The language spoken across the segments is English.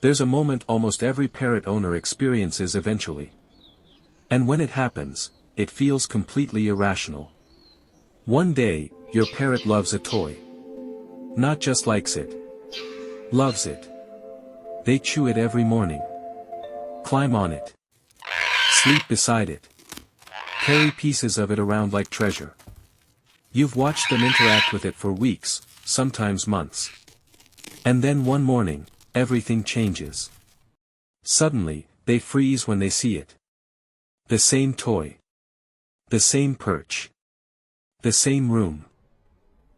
There's a moment almost every parrot owner experiences eventually. And when it happens, it feels completely irrational. One day, your parrot loves a toy. Not just likes it. Loves it. They chew it every morning. Climb on it. Sleep beside it. Carry pieces of it around like treasure. You've watched them interact with it for weeks, sometimes months. And then one morning, everything changes. Suddenly, they freeze when they see it. The same toy. The same perch. The same room.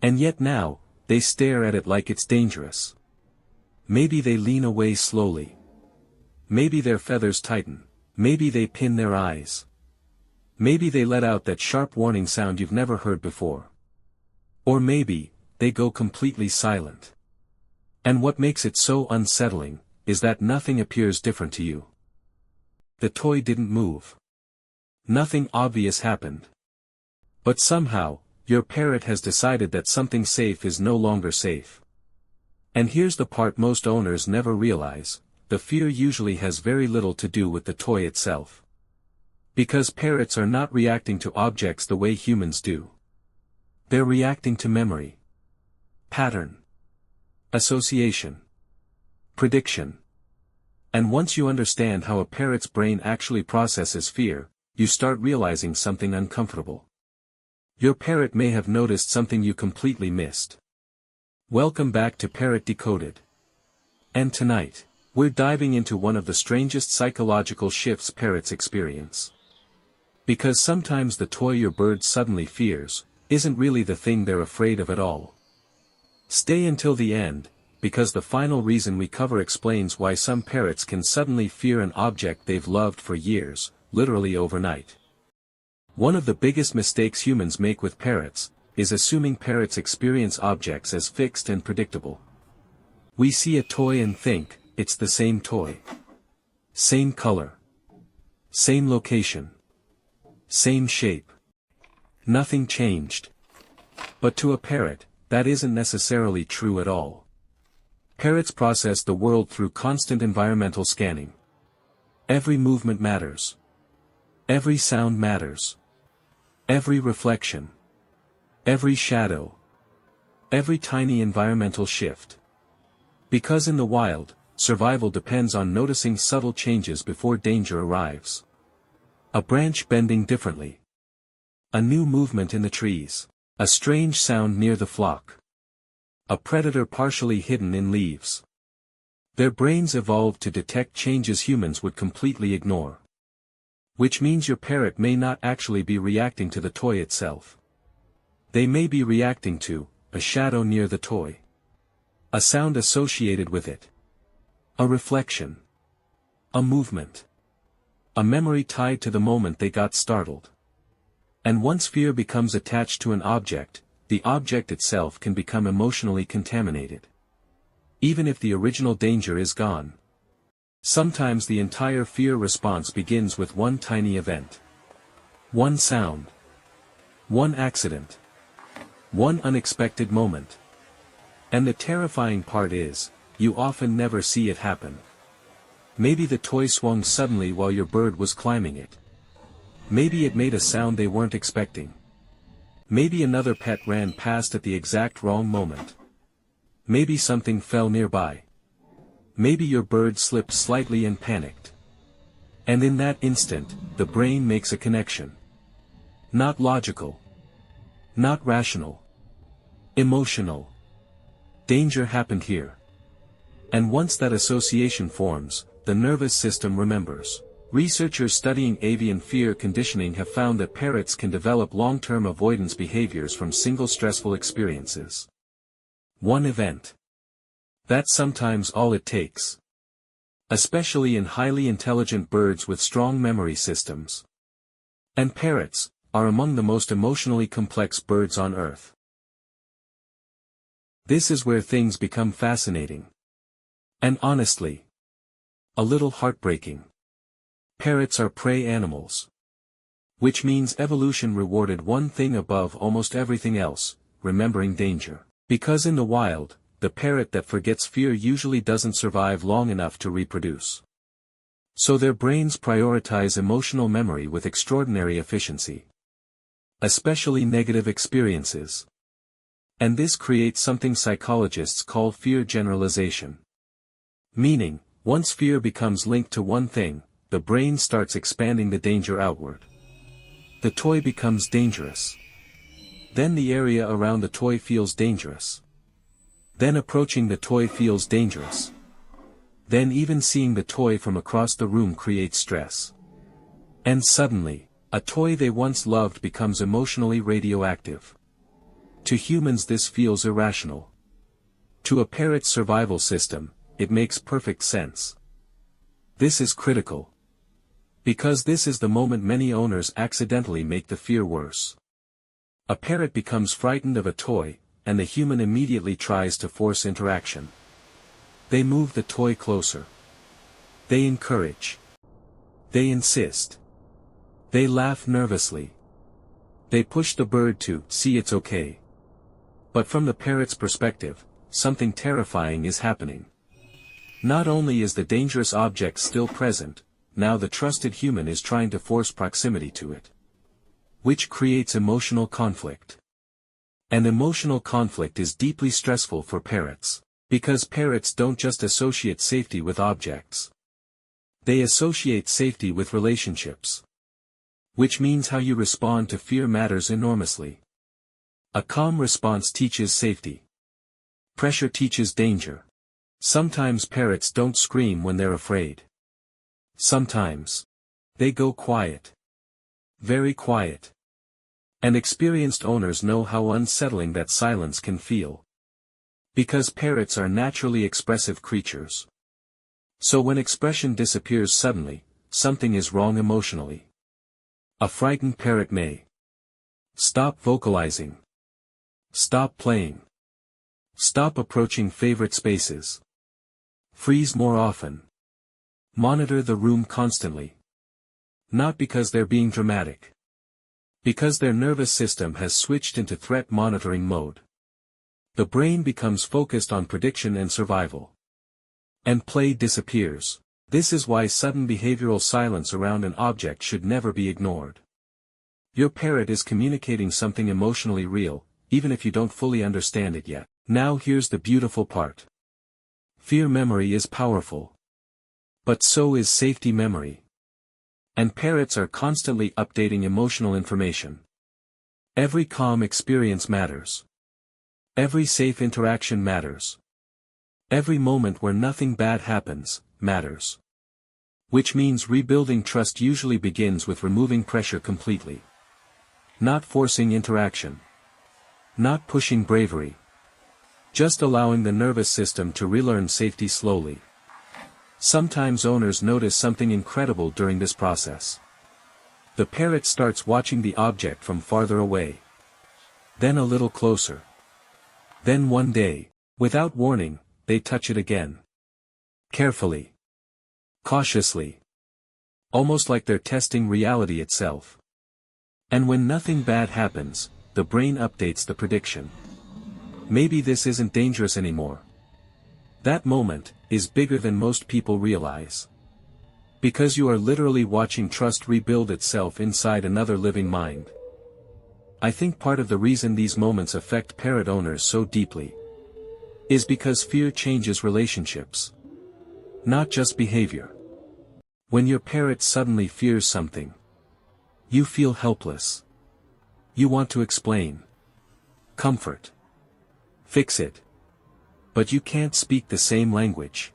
And yet now, they stare at it like it's dangerous. Maybe they lean away slowly. Maybe their feathers tighten. Maybe they pin their eyes. Maybe they let out that sharp warning sound you've never heard before. Or maybe, they go completely silent. And what makes it so unsettling, is that nothing appears different to you. The toy didn't move. Nothing obvious happened. But somehow, your parrot has decided that something safe is no longer safe. And here's the part most owners never realize, the fear usually has very little to do with the toy itself. Because parrots are not reacting to objects the way humans do. They're reacting to memory. Pattern. Association. Prediction. And once you understand how a parrot's brain actually processes fear, you start realizing something uncomfortable. Your parrot may have noticed something you completely missed. Welcome back to Parrot Decoded. And tonight, we're diving into one of the strangest psychological shifts parrots experience. Because sometimes the toy your bird suddenly fears, isn't really the thing they're afraid of at all. Stay until the end, because the final reason we cover explains why some parrots can suddenly fear an object they've loved for years, literally overnight. One of the biggest mistakes humans make with parrots, is assuming parrots experience objects as fixed and predictable. We see a toy and think, it's the same toy. Same color. Same location. Same shape. Nothing changed. But to a parrot, that isn't necessarily true at all. Parrots process the world through constant environmental scanning. Every movement matters. Every sound matters. Every reflection. Every shadow. Every tiny environmental shift. Because in the wild, survival depends on noticing subtle changes before danger arrives. A branch bending differently. A new movement in the trees. A strange sound near the flock. A predator partially hidden in leaves. Their brains evolved to detect changes humans would completely ignore. Which means your parrot may not actually be reacting to the toy itself. They may be reacting to a shadow near the toy. A sound associated with it. A reflection. A movement. A memory tied to the moment they got startled. And once fear becomes attached to an object, the object itself can become emotionally contaminated. Even if the original danger is gone. Sometimes the entire fear response begins with one tiny event. One sound. One accident. One unexpected moment. And the terrifying part is, you often never see it happen. Maybe the toy swung suddenly while your bird was climbing it. Maybe it made a sound they weren't expecting. Maybe another pet ran past at the exact wrong moment. Maybe something fell nearby. Maybe your bird slipped slightly and panicked. And in that instant, the brain makes a connection. Not logical. Not rational. Emotional. Danger happened here. And once that association forms, the nervous system remembers. Researchers studying avian fear conditioning have found that parrots can develop long-term avoidance behaviors from single stressful experiences. One event. That's sometimes all it takes. Especially in highly intelligent birds with strong memory systems. And parrots are among the most emotionally complex birds on Earth. This is where things become fascinating. And honestly, a little heartbreaking. Parrots are prey animals. Which means evolution rewarded one thing above almost everything else, remembering danger. Because in the wild, the parrot that forgets fear usually doesn't survive long enough to reproduce. So their brains prioritize emotional memory with extraordinary efficiency. Especially negative experiences. And this creates something psychologists call fear generalization. Meaning, once fear becomes linked to one thing, the brain starts expanding the danger outward. The toy becomes dangerous. Then the area around the toy feels dangerous. Then approaching the toy feels dangerous. Then even seeing the toy from across the room creates stress. And suddenly, a toy they once loved becomes emotionally radioactive. To humans this feels irrational. To a parrot's survival system, it makes perfect sense. This is critical. Because this is the moment many owners accidentally make the fear worse. A parrot becomes frightened of a toy, and the human immediately tries to force interaction. They move the toy closer. They encourage. They insist. They laugh nervously. They push the bird to see it's okay. But from the parrot's perspective, something terrifying is happening. Not only is the dangerous object still present, now the trusted human is trying to force proximity to it. Which creates emotional conflict. And emotional conflict is deeply stressful for parrots. Because parrots don't just associate safety with objects. They associate safety with relationships. Which means how you respond to fear matters enormously. A calm response teaches safety. Pressure teaches danger. Sometimes parrots don't scream when they're afraid. Sometimes they go quiet. Very quiet. And experienced owners know how unsettling that silence can feel. Because parrots are naturally expressive creatures. So when expression disappears suddenly, something is wrong emotionally. A frightened parrot may stop vocalizing. Stop playing. Stop approaching favorite spaces. Freeze more often. Monitor the room constantly. Not because they're being dramatic. Because their nervous system has switched into threat monitoring mode. The brain becomes focused on prediction and survival. And play disappears. This is why sudden behavioral silence around an object should never be ignored. Your parrot is communicating something emotionally real, even if you don't fully understand it yet. Now here's the beautiful part. Fear memory is powerful. But so is safety memory. And parrots are constantly updating emotional information. Every calm experience matters. Every safe interaction matters. Every moment where nothing bad happens, matters. Which means rebuilding trust usually begins with removing pressure completely. Not forcing interaction. Not pushing bravery. Just allowing the nervous system to relearn safety slowly. Sometimes owners notice something incredible during this process. The parrot starts watching the object from farther away. Then a little closer. Then one day, without warning, they touch it again. Carefully. Cautiously. Almost like they're testing reality itself. And when nothing bad happens, the brain updates the prediction. Maybe this isn't dangerous anymore. That moment is bigger than most people realize. Because you are literally watching trust rebuild itself inside another living mind. I think part of the reason these moments affect parrot owners so deeply is because fear changes relationships. Not just behavior. When your parrot suddenly fears something, you feel helpless. You want to explain. Comfort. Fix it. But you can't speak the same language.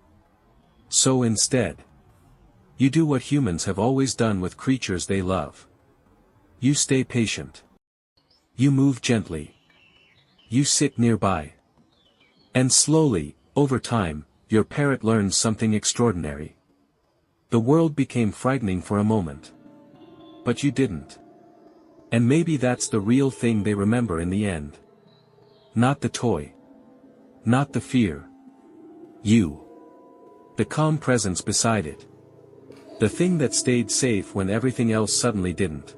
So instead, you do what humans have always done with creatures they love. You stay patient. You move gently. You sit nearby. And slowly, over time, your parrot learns something extraordinary. The world became frightening for a moment. But you didn't. And maybe that's the real thing they remember in the end. Not the toy. Not the fear. You. The calm presence beside it. The thing that stayed safe when everything else suddenly didn't.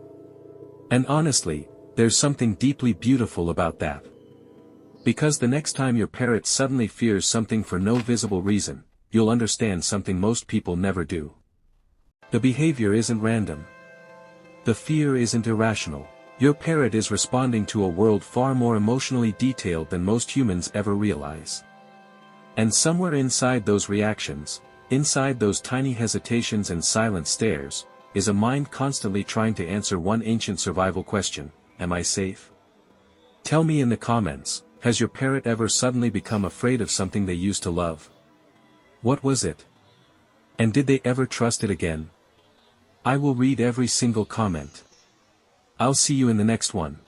And honestly, there's something deeply beautiful about that. Because the next time your parrot suddenly fears something for no visible reason, you'll understand something most people never do. The behavior isn't random. The fear isn't irrational. Your parrot is responding to a world far more emotionally detailed than most humans ever realize. And somewhere inside those reactions, inside those tiny hesitations and silent stares, is a mind constantly trying to answer one ancient survival question: am I safe? Tell me in the comments, has your parrot ever suddenly become afraid of something they used to love? What was it? And did they ever trust it again? I will read every single comment. I'll see you in the next one.